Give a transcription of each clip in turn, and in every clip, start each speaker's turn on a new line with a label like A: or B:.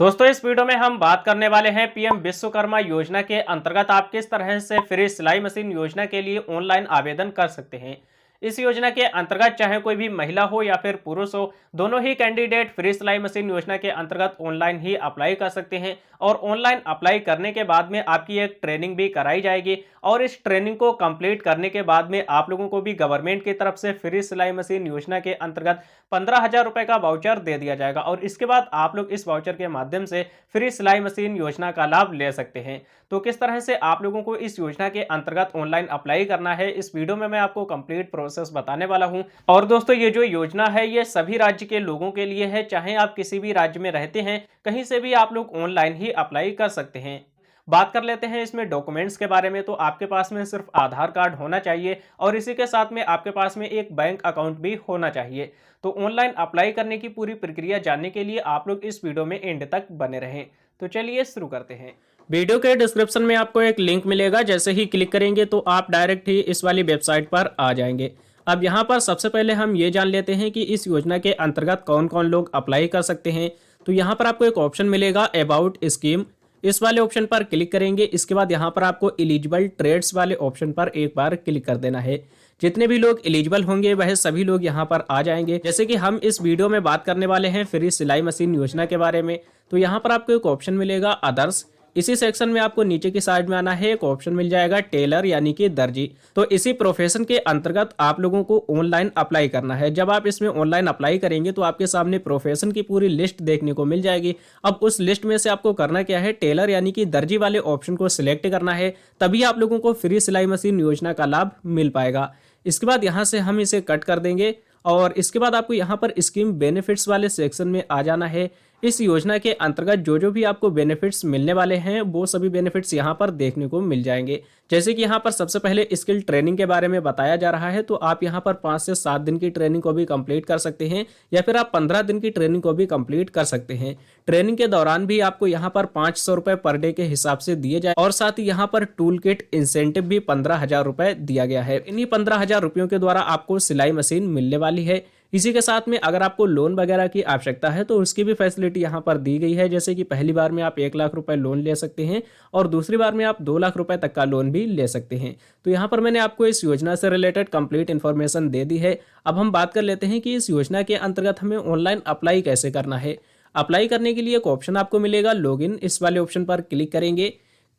A: दोस्तों इस वीडियो में हम बात करने वाले हैं पीएम विश्वकर्मा योजना के अंतर्गत आप किस तरह से फ्री सिलाई मशीन योजना के लिए ऑनलाइन आवेदन कर सकते हैं। इस योजना के अंतर्गत चाहे कोई भी महिला हो या फिर पुरुष हो, दोनों ही कैंडिडेट फ्री सिलाई मशीन योजना के अंतर्गत ऑनलाइन ही अप्लाई कर सकते हैं। और ऑनलाइन अप्लाई करने के बाद में आपकी एक ट्रेनिंग भी कराई जाएगी और इस ट्रेनिंग को कंप्लीट करने के बाद में आप लोगों को भी गवर्नमेंट की तरफ से फ्री सिलाई मशीन योजना के अंतर्गत 15,000 रुपए का वाउचर दे दिया जाएगा और इसके बाद आप लोग इस वाउचर के माध्यम से फ्री सिलाई मशीन योजना का लाभ ले सकते हैं। तो किस तरह से आप लोगों को इस योजना के अंतर्गत ऑनलाइन अप्लाई करना है, इस वीडियो में मैं आपको कंप्लीट प्रोसेस बताने वाला हूं। और दोस्तों ये जो योजना है ये सभी राज्य के लोगों के लिए है, चाहे आप किसी भी राज्य में रहते हैं, कहीं से भी आप लोग ऑनलाइन ही अप्लाई कर सकते हैं। बात कर लेते हैं इसमें डॉक्यूमेंट्स के बारे में। तो आपके पास में सिर्फ आधार कार्ड होना चाहिए और इसी के साथ में आपके पास में एक बैंक अकाउंट भी होना चाहिए। तो ऑनलाइन अप्लाई करने की पूरी प्रक्रिया जानने के लिए आप लोग इस वीडियो में एंड तक बने रहें। तो चलिए शुरू करते हैं। वीडियो के डिस्क्रिप्शन में आपको एक लिंक मिलेगा, जैसे ही क्लिक करेंगे तो आप डायरेक्ट ही इस वाली वेबसाइट पर आ जाएंगे। अब यहाँ पर सबसे पहले हम ये जान लेते हैं कि इस योजना के अंतर्गत कौन कौन लोग अप्लाई कर सकते हैं। तो यहाँ पर आपको एक ऑप्शन मिलेगा अबाउट स्कीम, इस वाले ऑप्शन पर क्लिक करेंगे। इसके बाद यहाँ पर आपको एलिजिबल ट्रेड्स वाले ऑप्शन पर एक बार क्लिक कर देना है। जितने भी लोग एलिजिबल होंगे वह सभी लोग यहाँ पर आ जाएंगे। जैसे कि हम इस वीडियो में बात करने वाले हैं फ्री सिलाई मशीन योजना के बारे में, तो यहाँ पर आपको एक ऑप्शन मिलेगा अदर्स। इसी सेक्शन में आपको नीचे की साइड में आना है, एक ऑप्शन मिल जाएगा टेलर यानी कि दर्जी। तो इसी प्रोफेशन के अंतर्गत आप लोगों को ऑनलाइन अप्लाई करना है। जब आप इसमें ऑनलाइन अप्लाई करेंगे तो आपके सामने प्रोफेशन की पूरी लिस्ट देखने को मिल जाएगी। अब उस लिस्ट में से आपको करना क्या है, टेलर यानी कि दर्जी वाले ऑप्शन को सिलेक्ट करना है, तभी आप लोगों को फ्री सिलाई मशीन योजना का लाभ मिल पाएगा। इसके बाद यहाँ से हम इसे कट कर देंगे और इसके बाद आपको यहाँ पर स्कीम बेनिफिट्स वाले सेक्शन में आ जाना है। इस योजना के अंतर्गत जो भी आपको बेनिफिट्स मिलने वाले हैं वो सभी बेनिफिट्स यहाँ पर देखने को मिल जाएंगे। जैसे कि यहाँ पर सबसे पहले स्किल ट्रेनिंग के बारे में बताया जा रहा है, तो आप यहाँ पर 5 से 7 दिन की ट्रेनिंग को भी कंप्लीट कर सकते हैं या फिर आप 15 दिन की ट्रेनिंग को भी कंप्लीट कर सकते हैं। ट्रेनिंग के दौरान भी आपको यहाँ पर 500 रुपए पर डे के हिसाब से दिए जाए और साथ ही यहाँ पर टूल किट इंसेंटिव भी 15,000 रुपए दिया गया है। इन्हीं 15,000 रुपयों के द्वारा आपको सिलाई मशीन मिलने वाली है। इसी के साथ में अगर आपको लोन वगैरह की आवश्यकता है तो उसकी भी फैसिलिटी यहाँ पर दी गई है। जैसे कि पहली बार में आप 1 लाख रुपए लोन ले सकते हैं और दूसरी बार में आप 2 लाख रुपए तक का लोन भी ले सकते हैं। तो यहाँ पर मैंने आपको इस योजना से रिलेटेड कंप्लीट इन्फॉर्मेशन दे दी है। अब हम बात कर लेते हैं कि इस योजना के अंतर्गत हमें ऑनलाइन अप्लाई कैसे करना है। अप्लाई करने के लिए एक ऑप्शन आपको मिलेगा लॉगिन, इस वाले ऑप्शन पर क्लिक करेंगे।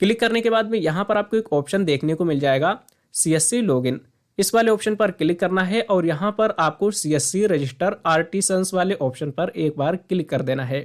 A: क्लिक करने के बाद में यहाँ पर आपको एक ऑप्शन देखने को मिल जाएगा CSC लॉगिन, इस वाले ऑप्शन पर क्लिक करना है और यहाँ पर आपको CSC रजिस्टर आर्टिसंस वाले ऑप्शन पर एक बार क्लिक कर देना है।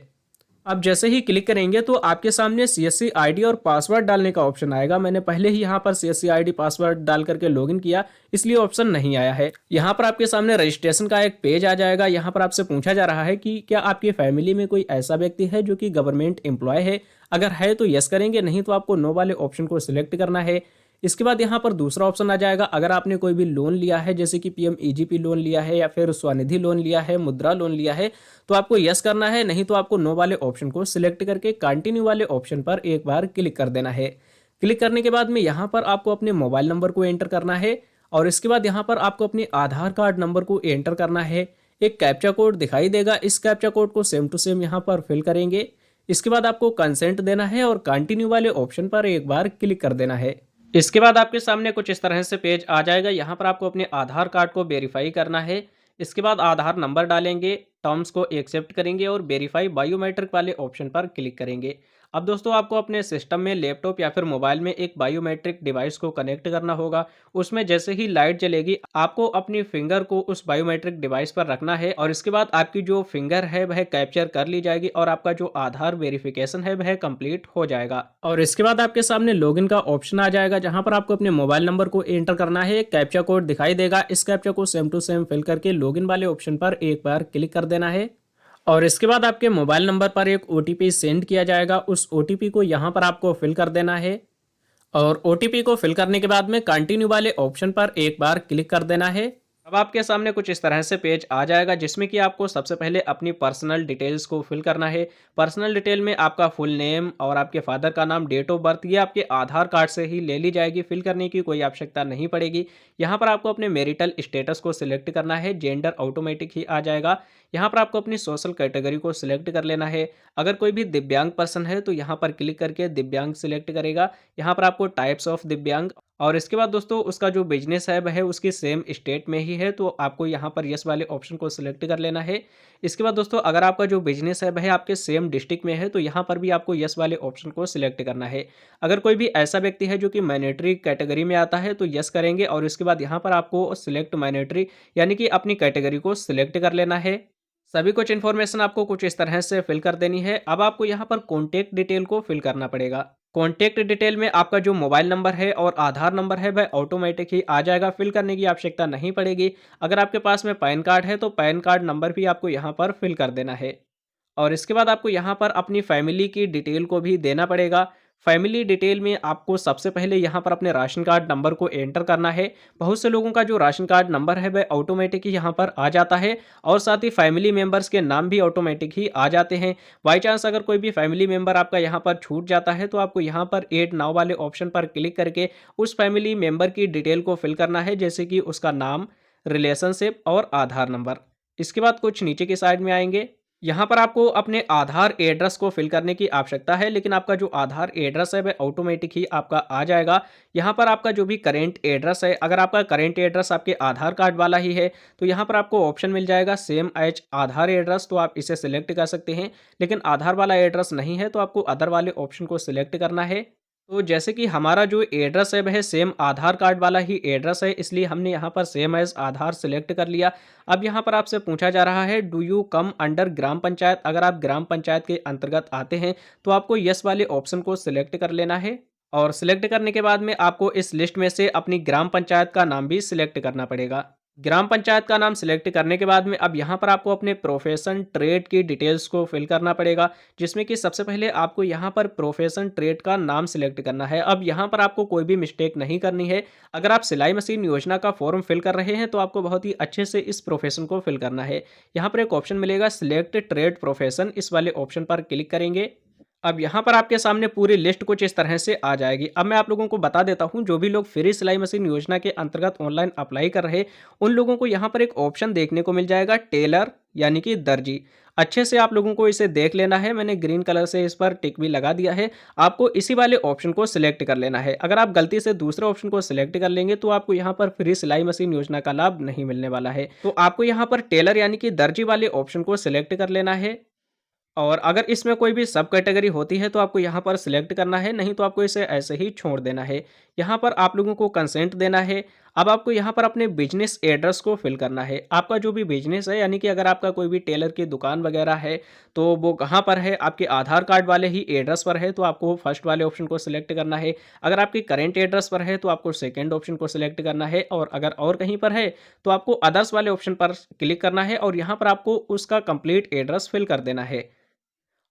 A: अब जैसे ही क्लिक करेंगे तो आपके सामने CSC ID और पासवर्ड डालने का ऑप्शन आएगा। मैंने पहले ही यहाँ पर CSC ID पासवर्ड डाल करके लॉगिन किया, इसलिए ऑप्शन नहीं आया है। यहाँ पर आपके सामने रजिस्ट्रेशन का एक पेज आ जाएगा। यहाँ पर आपसे पूछा जा रहा है कि क्या आपकी फैमिली में कोई ऐसा व्यक्ति है जो कि गवर्नमेंट एम्प्लॉय है। अगर है तो यस करेंगे, नहीं तो आपको नो वाले ऑप्शन को सिलेक्ट करना है। इसके बाद यहाँ पर दूसरा ऑप्शन आ जाएगा, अगर आपने कोई भी लोन लिया है जैसे कि PM EGP लोन लिया है या फिर स्वनिधि लोन लिया है, मुद्रा लोन लिया है, तो आपको यस करना है, नहीं तो आपको नो वाले ऑप्शन को सिलेक्ट करके कंटिन्यू वाले ऑप्शन पर एक बार क्लिक कर देना है। क्लिक करने के बाद में यहाँ पर आपको अपने मोबाइल नंबर को एंटर करना है और इसके बाद यहाँ पर आपको अपने आधार कार्ड नंबर को एंटर करना है। एक कैप्चा कोड दिखाई देगा, इस कैप्चा कोड को सेम टू सेम यहाँ पर फिल करेंगे। इसके बाद आपको कंसेंट देना है और कंटिन्यू वाले ऑप्शन पर एक बार क्लिक कर देना है। इसके बाद आपके सामने कुछ इस तरह से पेज आ जाएगा। यहाँ पर आपको अपने आधार कार्ड को वेरीफाई करना है। इसके बाद आधार नंबर डालेंगे, टर्म्स को एक्सेप्ट करेंगे और वेरीफाई बायोमेट्रिक वाले ऑप्शन पर क्लिक करेंगे। अब दोस्तों आपको अपने सिस्टम में लैपटॉप या फिर मोबाइल में एक बायोमेट्रिक डिवाइस को कनेक्ट करना होगा। उसमें जैसे ही लाइट जलेगी आपको अपनी फिंगर को उस बायोमेट्रिक डिवाइस पर रखना है और इसके बाद आपकी जो फिंगर है वह कैप्चर कर ली जाएगी और आपका जो आधार वेरिफिकेशन है वह कंप्लीट हो जाएगा। और इसके बाद आपके सामने लॉगिन का ऑप्शन आ जाएगा, जहां पर आपको अपने मोबाइल नंबर को एंटर करना है। एक कैप्चा कोड दिखाई देगा, इस कैप्चा को सेम टू सेम फिल करके लॉगिन वाले ऑप्शन पर एक बार क्लिक कर देना है और इसके बाद आपके मोबाइल नंबर पर एक OTP सेंड किया जाएगा। उस OTP को यहाँ पर आपको फिल कर देना है और OTP को फिल करने के बाद में कंटिन्यू वाले ऑप्शन पर एक बार क्लिक कर देना है अब आपके सामने कुछ इस तरह से पेज आ जाएगा जिसमें कि आपको सबसे पहले अपनी पर्सनल डिटेल्स को फिल करना है। पर्सनल डिटेल में आपका फुल नेम और आपके फादर का नाम, डेट ऑफ बर्थ, ये आपके आधार कार्ड से ही ले ली जाएगी, फिल करने की कोई आवश्यकता नहीं पड़ेगी। यहाँ पर आपको अपने मैरिटल स्टेटस को सिलेक्ट करना है, जेंडर ऑटोमेटिक ही आ जाएगा। यहाँ पर आपको अपनी सोशल कैटेगरी को सिलेक्ट कर लेना है। अगर कोई भी दिव्यांग पर्सन है तो यहाँ पर क्लिक करके दिव्यांग सिलेक्ट करेगा। यहाँ पर आपको टाइप्स ऑफ दिव्यांग, और इसके बाद दोस्तों उसका जो बिजनेस है वह उसकी सेम स्टेट में ही है, तो आपको यहाँ पर यस वाले ऑप्शन को सिलेक्ट कर लेना है। इसके बाद दोस्तों अगर आपका जो बिजनेस है वह आपके सेम डिस्ट्रिक्ट में है तो यहाँ पर भी आपको यस वाले ऑप्शन को सिलेक्ट करना है। अगर कोई भी ऐसा व्यक्ति है जो कि माइनॉरिटी कैटेगरी में आता है तो यस करेंगे, और इसके बाद यहाँ पर आपको सिलेक्ट माइनॉरिटी यानी कि अपनी कैटेगरी को सिलेक्ट कर लेना है। सभी कुछ इन्फॉर्मेशन आपको कुछ इस तरह से फिल कर देनी है। अब आपको यहाँ पर कॉन्टैक्ट डिटेल को फिल करना पड़ेगा। कॉन्टैक्ट डिटेल में आपका जो मोबाइल नंबर है और आधार नंबर है वह ऑटोमेटिक ही आ जाएगा, फिल करने की आवश्यकता नहीं पड़ेगी। अगर आपके पास में पैन कार्ड है तो पैन कार्ड नंबर भी आपको यहाँ पर फिल कर देना है। और इसके बाद आपको यहाँ पर अपनी फैमिली की डिटेल को भी देना पड़ेगा। फैमिली डिटेल में आपको सबसे पहले यहाँ पर अपने राशन कार्ड नंबर को एंटर करना है। बहुत से लोगों का जो राशन कार्ड नंबर है वह ऑटोमेटिक ही यहाँ पर आ जाता है, और साथ ही फैमिली मेंबर्स के नाम भी ऑटोमेटिक ही आ जाते हैं। बाई चांस अगर कोई भी फैमिली मेंबर आपका यहाँ पर छूट जाता है तो आपको यहाँ पर ऐड नाउ वाले ऑप्शन पर क्लिक करके उस फैमिली मेंबर की डिटेल को फिल करना है, जैसे कि उसका नाम, रिलेशनशिप और आधार नंबर। इसके बाद कुछ नीचे की साइड में आएंगे। यहाँ पर आपको अपने आधार एड्रेस को फिल करने की आवश्यकता है, लेकिन आपका जो आधार एड्रेस है वह ऑटोमेटिक ही आपका आ जाएगा। यहाँ पर आपका जो भी करेंट एड्रेस है, अगर आपका करेंट एड्रेस आपके आधार कार्ड वाला ही है तो यहाँ पर आपको ऑप्शन मिल जाएगा सेम एज आधार एड्रेस, तो आप इसे सिलेक्ट कर सकते हैं। लेकिन आधार वाला एड्रेस नहीं है तो आपको अदर वाले ऑप्शन को सिलेक्ट करना है। तो जैसे कि हमारा जो एड्रेस है वह सेम आधार कार्ड वाला ही एड्रेस है, इसलिए हमने यहाँ पर सेम एज आधार सिलेक्ट कर लिया। अब यहाँ पर आपसे पूछा जा रहा है डू यू कम अंडर ग्राम पंचायत। अगर आप ग्राम पंचायत के अंतर्गत आते हैं तो आपको यस वाले ऑप्शन को सिलेक्ट कर लेना है, और सिलेक्ट करने के बाद में आपको इस लिस्ट में से अपनी ग्राम पंचायत का नाम भी सिलेक्ट करना पड़ेगा। ग्राम पंचायत का नाम सिलेक्ट करने के बाद में अब यहाँ पर आपको अपने प्रोफेशन ट्रेड की डिटेल्स को फिल करना पड़ेगा, जिसमें कि सबसे पहले आपको यहाँ पर प्रोफेशन ट्रेड का नाम सिलेक्ट करना है। अब यहाँ पर आपको कोई भी मिस्टेक नहीं करनी है। अगर आप सिलाई मशीन योजना का फॉर्म फिल कर रहे हैं तो आपको बहुत ही अच्छे से इस प्रोफेशन को फिल करना है। यहाँ पर एक ऑप्शन मिलेगा सिलेक्ट ट्रेड प्रोफेशन, इस वाले ऑप्शन पर क्लिक करेंगे। अब यहाँ पर आपके सामने पूरी लिस्ट कुछ इस तरह से आ जाएगी। अब मैं आप लोगों को बता देता हूँ, जो भी लोग फ्री सिलाई मशीन योजना के अंतर्गत ऑनलाइन अप्लाई कर रहे उन लोगों को यहाँ पर एक ऑप्शन देखने को मिल जाएगा टेलर यानी कि दर्जी। अच्छे से आप लोगों को इसे देख लेना है। मैंने ग्रीन कलर से इस पर टिक भी लगा दिया है। आपको इसी वाले ऑप्शन को सिलेक्ट कर लेना है। अगर आप गलती से दूसरे ऑप्शन को सिलेक्ट कर लेंगे तो आपको यहाँ पर फ्री सिलाई मशीन योजना का लाभ नहीं मिलने वाला है। तो आपको यहाँ पर टेलर यानी कि दर्जी वाले ऑप्शन को सिलेक्ट कर लेना है। और अगर इसमें कोई भी सब कैटेगरी होती है तो आपको यहाँ पर सिलेक्ट करना है, नहीं तो आपको इसे ऐसे ही छोड़ देना है। यहाँ पर आप लोगों को कंसेंट देना है। अब आपको यहाँ पर अपने बिजनेस एड्रेस को फिल करना है। आपका जो भी बिजनेस है, यानी कि अगर आपका कोई भी टेलर की दुकान वगैरह है तो वो कहाँ पर है, आपके आधार कार्ड वाले ही एड्रेस पर है तो आपको फर्स्ट वाले ऑप्शन को सिलेक्ट करना है। अगर आपकी करेंट एड्रेस पर है तो आपको सेकेंड ऑप्शन को सिलेक्ट करना है, और अगर और कहीं पर है तो आपको अदर्स वाले ऑप्शन पर क्लिक करना है, और यहाँ पर आपको उसका कंप्लीट एड्रेस फिल कर देना है।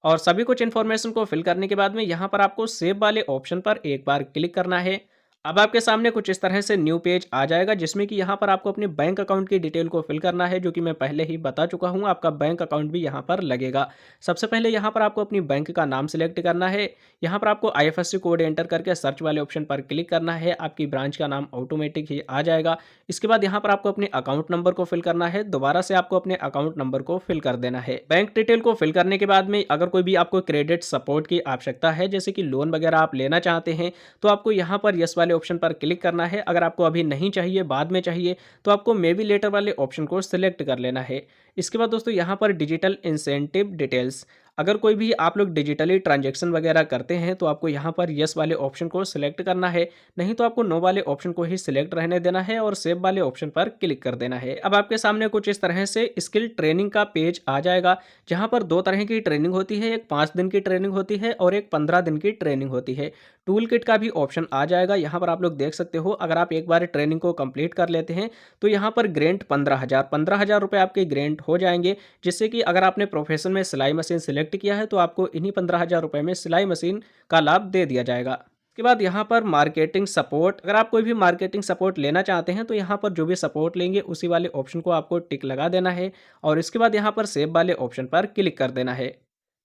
A: और सभी कुछ इन्फॉर्मेशन को फिल करने के बाद में यहाँ पर आपको सेव वाले ऑप्शन पर एक बार क्लिक करना है। अब आपके सामने कुछ इस तरह से न्यू पेज आ जाएगा, जिसमें कि यहाँ पर आपको अपने बैंक अकाउंट की डिटेल को फिल करना है, जो कि मैं पहले ही बता चुका हूँ। आपका बैंक अकाउंट भी यहाँ पर लगेगा। सबसे पहले यहाँ पर आपको अपनी बैंक का नाम सिलेक्ट करना है। यहाँ पर आपको IFSC कोड एंटर करके सर्च वाले ऑप्शन पर क्लिक करना है। आपकी ब्रांच का नाम ऑटोमेटिक ही आ जाएगा। इसके बाद यहाँ पर आपको अपने अकाउंट नंबर को फिल करना है। दोबारा से आपको अपने अकाउंट नंबर को फिल कर देना है। बैंक डिटेल को फिल करने के बाद में अगर कोई भी आपको क्रेडिट सपोर्ट की आवश्यकता है, जैसे कि लोन वगैरह आप लेना चाहते हैं, तो आपको यहाँ पर यस वाले ऑप्शन पर क्लिक करना है। अगर आपको अभी नहीं चाहिए, बाद में चाहिए, तो आपको मे बी लेटर वाले ऑप्शन को सिलेक्ट कर लेना है। इसके बाद दोस्तों यहाँ पर डिजिटल इंसेंटिव डिटेल्स, अगर कोई भी आप लोग डिजिटली ट्रांजैक्शन वगैरह करते हैं तो आपको यहाँ पर यस वाले ऑप्शन को सिलेक्ट करना है, नहीं तो आपको नो वाले ऑप्शन को ही सिलेक्ट रहने देना है और सेव वाले ऑप्शन पर क्लिक कर देना है। अब आपके सामने कुछ इस तरह से स्किल ट्रेनिंग का पेज आ जाएगा, जहाँ पर दो तरह की ट्रेनिंग होती है। एक 5 दिन की ट्रेनिंग होती है और एक 15 दिन की ट्रेनिंग होती है। टूल किट का भी ऑप्शन आ जाएगा। यहाँ पर आप लोग देख सकते हो, अगर आप एक बार ट्रेनिंग को कंप्लीट कर लेते हैं तो यहाँ पर ग्रेंट 15,000 रुपये आपके ग्रेंट हो जाएंगे, जिससे कि अगर आपने प्रोफेशन में सिलाई मशीन सिलेक्ट किया है तो आपको इन्हीं 15,000 रुपये में सिलाई मशीन का लाभ दे दिया जाएगा। उसके बाद यहाँ पर मार्केटिंग सपोर्ट, अगर आप कोई भी मार्केटिंग सपोर्ट लेना चाहते हैं तो यहाँ पर जो भी सपोर्ट लेंगे उसी वाले ऑप्शन को आपको टिक लगा देना है और इसके बाद यहाँ पर सेव वाले ऑप्शन पर क्लिक कर देना है।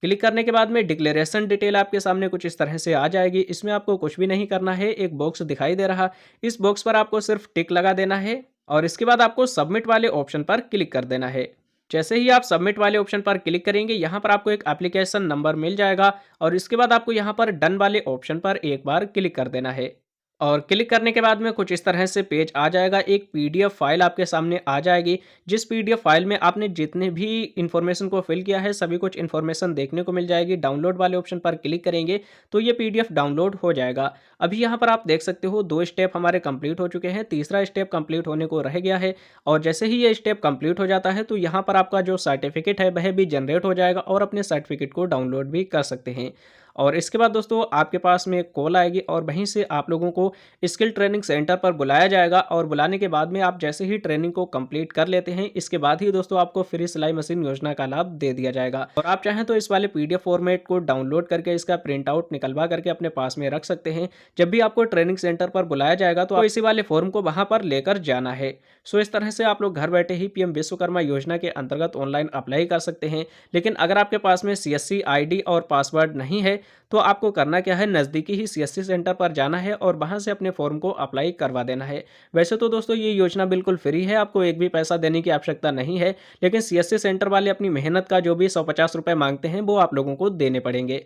A: क्लिक करने के बाद में डिक्लेरेशन डिटेल आपके सामने कुछ इस तरह से आ जाएगी। इसमें आपको कुछ भी नहीं करना है, एक बॉक्स दिखाई दे रहा, इस बॉक्स पर आपको सिर्फ टिक लगा देना है और इसके बाद आपको सबमिट वाले ऑप्शन पर क्लिक कर देना है। जैसे ही आप सबमिट वाले ऑप्शन पर क्लिक करेंगे यहाँ पर आपको एक एप्लीकेशन नंबर मिल जाएगा और इसके बाद आपको यहाँ पर डन वाले ऑप्शन पर एक बार क्लिक कर देना है और क्लिक करने के बाद में कुछ इस तरह से पेज आ जाएगा। एक पीडीएफ फाइल आपके सामने आ जाएगी, जिस पीडीएफ फाइल में आपने जितने भी इंफॉर्मेशन को फिल किया है सभी कुछ इंफॉर्मेशन देखने को मिल जाएगी। डाउनलोड वाले ऑप्शन पर क्लिक करेंगे तो ये पीडीएफ डाउनलोड हो जाएगा। अभी यहाँ पर आप देख सकते हो 2 स्टेप हमारे कंप्लीट हो चुके हैं, तीसरा स्टेप कंप्लीट होने को रह गया है और जैसे ही ये स्टेप कंप्लीट हो जाता है तो यहाँ पर आपका जो सर्टिफिकेट है वह भी जनरेट हो जाएगा और अपने सर्टिफिकेट को डाउनलोड भी कर सकते हैं। और इसके बाद दोस्तों आपके पास में एक कॉल आएगी और वहीं से आप लोगों को स्किल ट्रेनिंग सेंटर पर बुलाया जाएगा और बुलाने के बाद में आप जैसे ही ट्रेनिंग को कंप्लीट कर लेते हैं इसके बाद ही दोस्तों आपको फ्री सिलाई मशीन योजना का लाभ दे दिया जाएगा। और आप चाहें तो इस वाले पीडीएफ फॉर्मेट को डाउनलोड करके इसका प्रिंट आउट निकलवा करके अपने पास में रख सकते हैं। जब भी आपको ट्रेनिंग सेंटर पर बुलाया जाएगा तो इसी वाले फॉर्म को वहां पर लेकर जाना है। सो इस तरह से आप लोग घर बैठे ही पीएम विश्वकर्मा योजना के अंतर्गत ऑनलाइन अप्लाई कर सकते हैं। लेकिन अगर आपके पास में सीएससी आईडी और पासवर्ड नहीं है तो आपको करना क्या है, नज़दीकी ही सीएससी सेंटर पर जाना है और वहां से अपने फॉर्म को अप्लाई करवा देना है। वैसे तो दोस्तों ये योजना बिल्कुल फ्री है, आपको एक भी पैसा देने की आवश्यकता नहीं है, लेकिन सीएससी सेंटर वाले अपनी मेहनत का जो भी 150 रुपये मांगते हैं वो आप लोगों को देने पड़ेंगे।